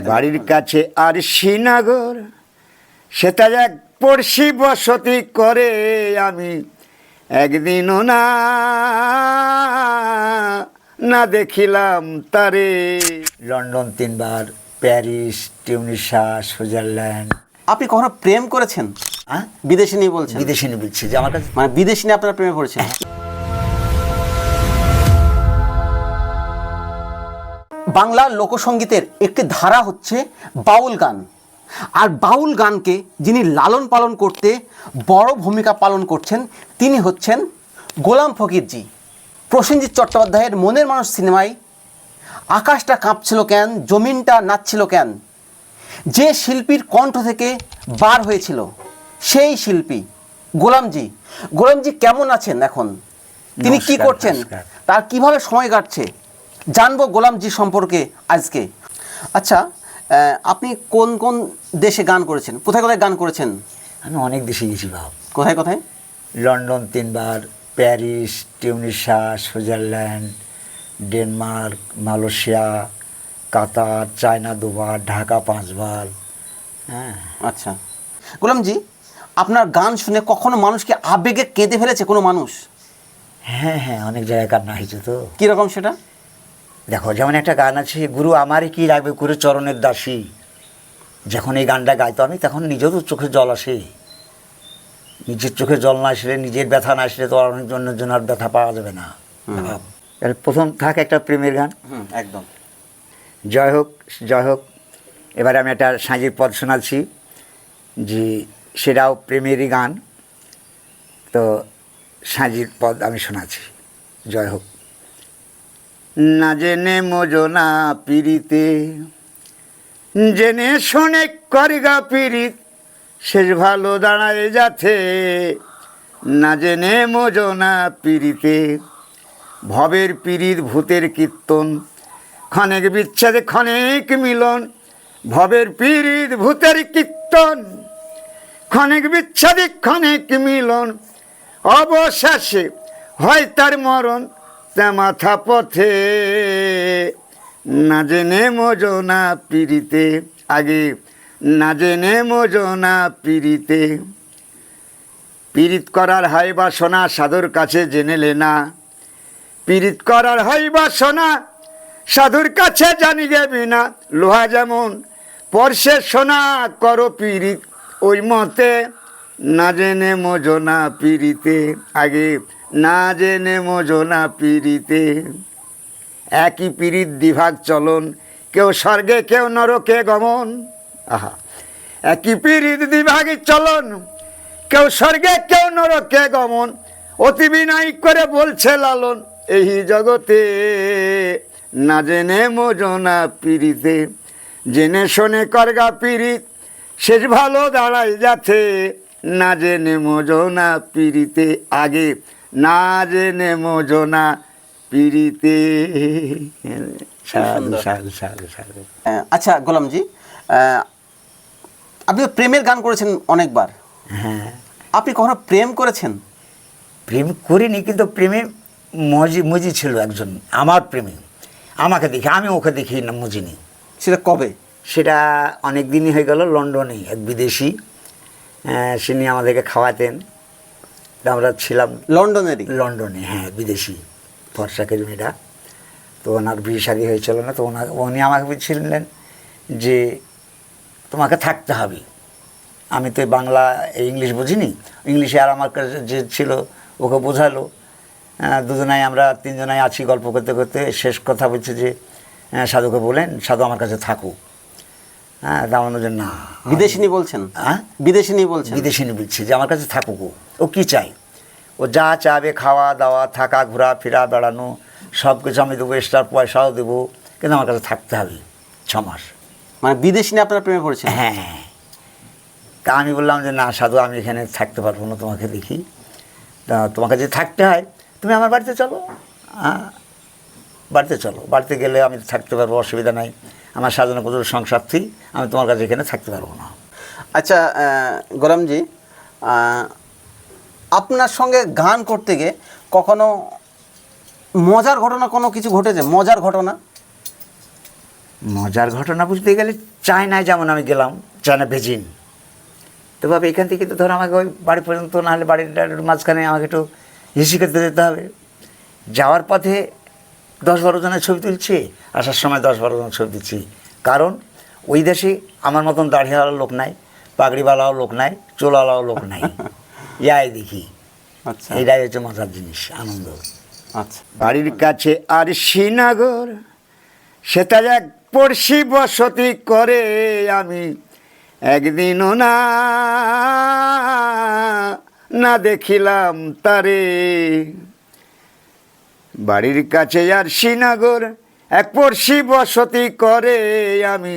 বাড়ির কাছে আর শ্রীনগর, সেটা এক পড়শি বসতি করে। আমি একদিনও না না দেখিলাম তারে। লন্ডন 3 বার, প্যারিস, টিউনিশিয়া, সুইজারল্যান্ড। আপনি কখনো প্রেম করেছেন? হ্যাঁ, বিদেশিনী বলছেন? বিদেশিনী বলছি যে আমার কাছে, মানে বিদেশিনী আপনার প্রেমে পড়েছেন? বাংলা লোকসঙ্গীতের একটি ধারা হচ্ছে বাউল গান। আর বাউল গানকে যিনি লালন পালন করতে বড় ভূমিকা পালন করছেন তিনি হচ্ছেন গোলাম ফকিরজি। প্রসেনজিৎ চট্টোপাধ্যায়ের মনের মানুষ সিনেমায় আকাশটা কাঁপছিল কেন, জমিনটা নাচছিল কেন, যে শিল্পীর কণ্ঠ থেকে বার হয়েছিল সেই শিল্পী গোলামজি। গোলামজি কেমন আছেন এখন? তিনি কি নমস্কার, করছেন? নমস্কার। তার কিভাবে সময় কাটছে জানবো গোলামজি সম্পর্কে আজকে। আচ্ছা, আপনি কোন কোন দেশে গান করেছেন, কোথায় কোথায় গান করেছেন? আমি অনেক দেশে গেছি বাপ। কোথায় কোথায়? লন্ডন 3 বার, Paris, Tunisia, Switzerland, Denmark, Malaysia, Qatar, China 2 বার, ঢাকা 5 বার। হ্যাঁ। আচ্ছা গোলামজি, আপনার গান শুনে কখনো মানুষকে আবেগে কেঁদে ফেলেছে কোনো মানুষ? হ্যাঁ হ্যাঁ, অনেক জায়গায় কান্না হয়েছে তো। কীরকম সেটা? দেখো, যেমন একটা গান আছে, গুরু আমারই কি লাগবে করে চরণের দাসী। যখন এই গানটা গাইতো আমি, তখন নিজেরও চোখে জল আসে। নিজের চোখে জল না আসলে, নিজের ব্যথা না আসলে তো অনেকজনের জন্য আর ব্যথা পাওয়া যাবে না। এর প্রথম থাক একটা প্রেমের গান। একদম। জয় হোক, জয় হোক। এবারে আমি একটা সাঁঝের পদ শোনাচ্ছি, যে সেটাও প্রেমেরই গান। তো সাঁঝের পদ আমি শোনাচ্ছি। জয় হোক। না জেনে মোজনা পিরিতে, জেনে শোনে করগা পিরিত, শেষ ভালো দাঁড়ায় যাতে। না জেনে মোজনা পিরিতে, ভবের পিরিত ভূতের কীর্তন, ক্ষণেক বিচ্ছেদে ক্ষণেক মিলন। ভবের পিরিত ভূতের কীর্তন, ক্ষণেক বিচ্ছেদে ক্ষণেক মিলন। অবশেষে হয় তার মরণ, তা মাথা পথে। না জেনে মোজনা পিরিতে, আগে না জেনে মোজনা পিরিতে। পিরিত করার হয় বাসনা, সাধুর কাছে জেনেলে না। পিরিত করার হয় বাসনা, সাধুর কাছে জানিবে বিনা। লোহা যেমন পরশে সোনা, করো পিরিত ওই মতে। না জেনে মোজনা পিরিতে, আগে না জেনে মোজনা পিরিতে। একই পিরিত দ্বিভাগ চলন, কেউ স্বর্গে কেউ নরকে গমন। আহা, একই পিরিত দ্বিভাগে চলন, কেউ স্বর্গে কেউ নরকে গমন। অতি বিনয় করে বলছে লালন, এই জগতে না জেনে মোজনা পিরিতে। জেনে শোনে করগা পিরিত, শেষ ভালো দাঁড়ায় যাতে। না জেনে মোজনা পিরিতে, আগে না জেনে মোজনা পিরিতে। সাধু সাধু সাধু সাধু। আচ্ছা গোলামজি, আপনি তো প্রেমের গান করেছেন অনেকবার। হ্যাঁ। আপনি কখনো প্রেম করেছেন? প্রেম করিনি, কিন্তু প্রেমে মজি ছিল একজন আমার প্রেমে। আমাকে দেখে, আমি ওকে দেখি না মজিনি। সেটা কবে? সেটা অনেক দিনই হয়ে গেল। লন্ডনে এক বিদেশি, তিনি আমাদেরকে খাওয়াতেন। আমরা ছিলাম লন্ডনেরই? লন্ডনে, হ্যাঁ, বিদেশি ফর্সাকের মেয়েরা। তো ওনার বিয়ে শাদী হয়েছিল না। তো উনি আমাকে বলছিলেন যে তোমাকে থাকতে হবে। আমি তো বাংলা ইংলিশ বুঝিনি, ইংলিশে আর আমার কাছে যে ছিল ওকে বোঝালো। দুজনাই আমরা 3 জনাই আছি, গল্প করতে করতে শেষ কথা বলছে যে সাধুকে বলেন সাধু আমার কাছে থাকুক। হ্যাঁ, তেমন যে না। বিদেশিনী বলছেন? হ্যাঁ, বিদেশিনী বলছেন? বিদেশিনী বলছে যে আমার কাছে থাকুক। ও কী চাই, ও যা চাবে, খাওয়া দাওয়া, থাকা, ঘোরা ফেরা, বেড়ানো, সব কিছু আমি দেবো, এক্সট্রা পয়সাও দেবো, কিন্তু আমার কাছে থাকতে হবে 6 মাস। মানে বিদেশিনী আপনার প্রেমে পড়েছেন? হ্যাঁ। তা আমি বললাম যে না সাধু, আমি এখানে থাকতে পারবো না, তোমাকে দেখি। তা তোমাকে যদি থাকতে হয় তুমি আমার বাড়িতে চলো। হ্যাঁ, বাড়িতে চলো। বাড়িতে গেলে আমি থাকতে পারবো, অসুবিধা নাই। আমার সাজানো পুজোর সংসারী, আমি তোমার কাছে এখানে থাকতে পারবো না। আচ্ছা গোলামজি, আপনার সঙ্গে গান করতে গিয়ে কখনো মজার ঘটনা কোনো কিছু ঘটেছে? মজার ঘটনা? মজার ঘটনা বুঝতে গেলে চায়নায় যেমন আমি গেলাম, চায়না বেজিং, তো বাবা এখান থেকে তো ধর আমাকে ওই বাড়ি পর্যন্ত, নাহলে বাড়ির মাঝখানে আমাকে একটু হিসি করতে যেতে হবে। যাওয়ার পথে 10-12 জনের ছবি তুলছি, আসার সময় 10-12 জনের ছবি তুলছি। কারণ ওই দেশে আমার মতন দাড়িওয়ালা লোক নাই, পাগড়িওয়ালাও লোক নাই, চুলওয়ালাও লোক নাই। ইয়াই দেখি, আচ্ছা এইটাই হচ্ছে মজার জিনিস, আনন্দ। আচ্ছা। বাড়ির কাছে আর শ্রীনগর, সেটা এক পড়শি বসতি করে, আমি একদিনও না না দেখিলাম তারে। বাড়ির কাছে আর শ্রীনগর, এক পড়শি বসতি করে, আমি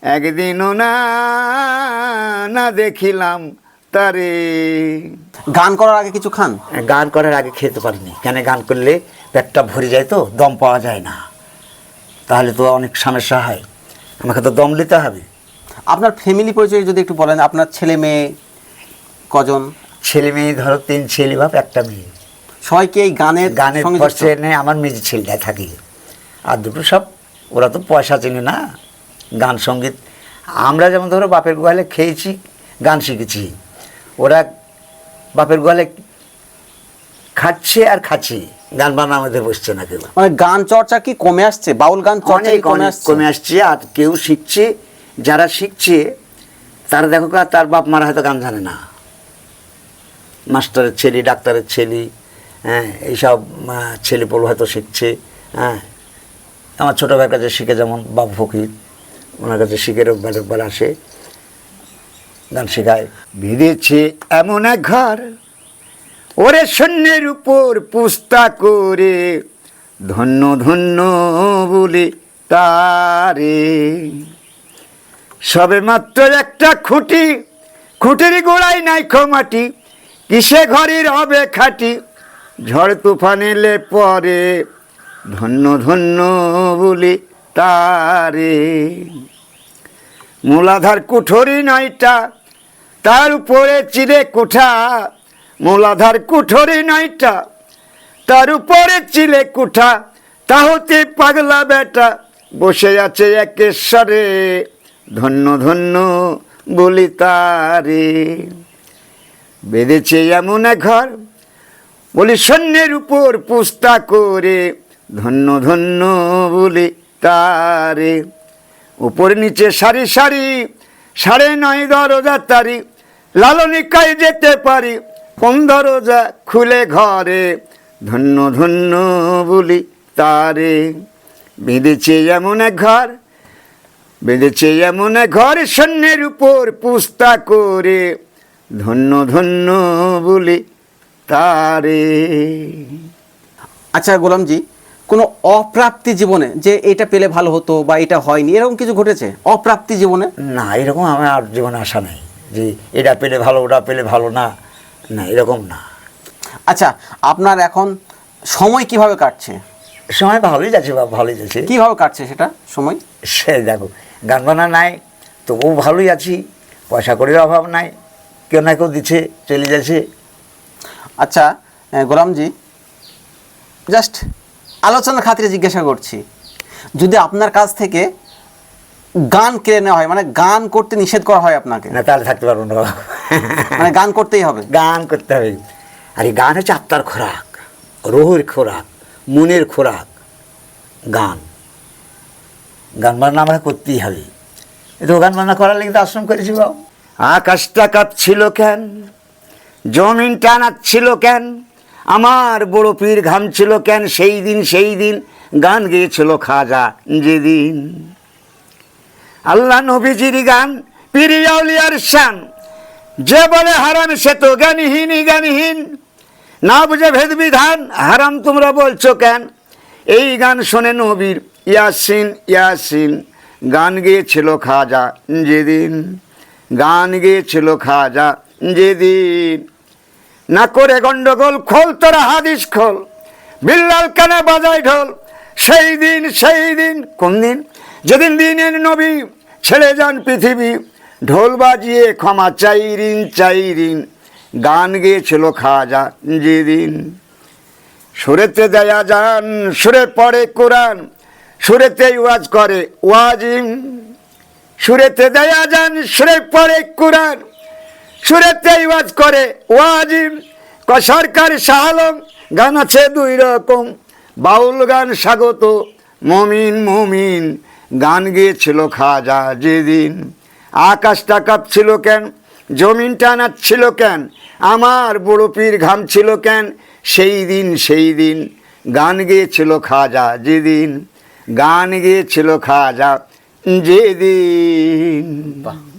একদিনও না না দেখিলাম তারে। গান করার আগে কিছু খান? গান করার আগে খেতে পারিনি, কেন গান করলে পেটটা ভরে যায়, তো দম পাওয়া যায় না, তাহলে তো অনেক সমস্যা হয়, আমাকে তো দম নিতে হবে। আপনার ফ্যামিলি পরিচয় যদি একটু বলেন, আপনার ছেলে মেয়ে কজন? ছেলে মেয়ে ধরো 3 ছেলে বাপ 1 মেয়ে। সবাইকে এই গানের গানের সঙ্গে পক্ষে নেই, আমার মেয়ে ছেলেটা থাকি, আর দুটো সব ওরা তো পয়সা চেনে না, গান সঙ্গীত। আমরা যেমন ধরো বাপের গোয়ালে খেয়েছি, গান শিখেছি, ওরা বাপের গোয়ালে খাচ্ছে আর খাচ্ছে, গান বান্নার মধ্যে বসছে না কেউ। মানে গান চর্চা কি কমে আসছে? বাউল গান চর্চা কি কমে আসছে? কমে আসছে। আর কেউ শিখছে, যারা শিখছে তারা দেখো তার বাপ মারা হয়তো গান জানে না, মাস্টারের ছেলে, ডাক্তারের ছেলে, হ্যাঁ, এইসব ছেলে পোলো হয়তো শিখছে। হ্যাঁ, আমার ছোটো ভাইয়ের কাছে শিখে, যেমন বাবু ফকির, ওনার কাছে শিখে রোববার আসে, গান শেখায়। ভিড়েছে এমন এক ঘর, ওরে শূন্যের উপর পুস্তা করে, ধন্য ধন্য বলে তারে। সবে মাত্র একটা খুঁটি, খুঁটির গোড়ায় নাই মাটি, কিসে ঘরের হবে খাটি, ঝড় তুফান এলে পরে, ধন্য ধন্য বলে তারে। মূলাধার কুঠরি নয়টা, তার উপরে চিরে কুঠা, মূলাধার কুঠরি নয়টা, তার উপরে চিলে কুঠা, তা হতে পাগলা বেটা, বসে আছে একেশ্বরে, ধন্য ধন্য বলি তারে। বেঁধেছে এমন এক ঘর, বলি শূন্যের উপর পুস্তা করে, ধন্য ধন্য বলি তারে। উপর নিচে সারি সারি, 9.5 দরজা তারি, লালনিকায় যেতে পারি, কোন দরজা খুলে ঘরে, ধন্য ধন্য বলি তারে। বেঁধেছে এমন এক ঘর, বেঁধেছে এমন এক ঘর, শূন্যের উপর পুস্তা করে, ধন্য ধন্য বলি তারে। আচ্ছা গোলামজি, কোনো অপ্রাপ্তি জীবনে যে এটা পেলে ভালো হতো বা এটা হয়নি, এরকম কিছু ঘটেছে অপ্রাপ্তি জীবনে? না, এরকম আমার আর জীবনে আশা নেই যে এটা পেলে ভালো, ওটা পেলে ভালো, না না, এরকম না। আচ্ছা, আপনার এখন সময় কিভাবে কাটছে? সময় ভালোই যাচ্ছে বা ভালোই যাচ্ছে। কিভাবে কাটছে সেটা সময়? সে দেখো, গান বানা নাই, তবুও ভালোই আছি, পয়সা কড়ির অভাব নাই, কেউ না কেউ দিচ্ছে, চলে যাচ্ছে। আচ্ছা গোলামজি, জাস্ট আলোচনার খাতিরে জিজ্ঞাসা করছি, যদি আপনার কাছ থেকে গান কেড়ে নেওয়া হয়, মানে গান করতে নিষেধ করা হয় আপনাকে, না তাহলে থাকতে পারবো না, মানে গান করতেই হবে? গান করতে হবে। আর এই গান হচ্ছে আত্মার খোরাক, রুহের খোরাক, মনের খোরাক। গান গান বান্না আমাকে করতেই হবে, তো গান বান্না করার লেগে তো আশ্রম করেছি বাবু। আকাশটা কাঁপছিল কেন, জমিন টানাচ্ছিল কেন, আমার বড় পীর ঘামছিল কেন, সেই দিন সেই দিন গান গেয়েছিল খাজা যেদিন। আল্লাহ নবীজির গান, পীর আউলিয়ার শান, যে বলে হারাম সে তো জ্ঞানহীনই জ্ঞানহীন, না বুঝে ভেদ বিধান, হারাম তোমরা বলছো কেন। এই গান শোনে নবীর ইয়াসিন ইয়াসিন, গান গেয়েছিল খাজা যেদিন, গান গেয়েছিল খাজা যেদিন। না করে গন্ডগোল, খোল তোরা হাদিস খোল, বিল্লাল কানে বাজায় ঢোল, সেই দিন কোন দিন, যেদিন দিনের নবী ছেড়ে যান পৃথিবী, ঢোল বাজিয়ে ক্ষমা চাইরিন চাইরিন, গান গেয়েছিল খাজা যেদিন। সুরেতে দেয়া যান, সুরে পড়ে কোরআন, সুরেতেই ওয়াজ করে ওয়াজিম, সুরেতে দেয়া যান, সুরে পড়ে কুরআন, সুরেতে ওয়াজ করে ওয়াজিম। সরকার শাহ আলম গান আছে দুই রকম, বাউল গান স্বাগত মমিন মমিন। গান গেয়েছিল খাজা যেদিন, আকাশটা কাঁপছিল কেন, জমিনটা নাচছিল কেন, আমার বড় পীর ঘামছিল কেন, সেই দিন গান গেয়েছিল খাজা যেদিন, গান গেয়েছিল খাজা যেদিন। বাহ।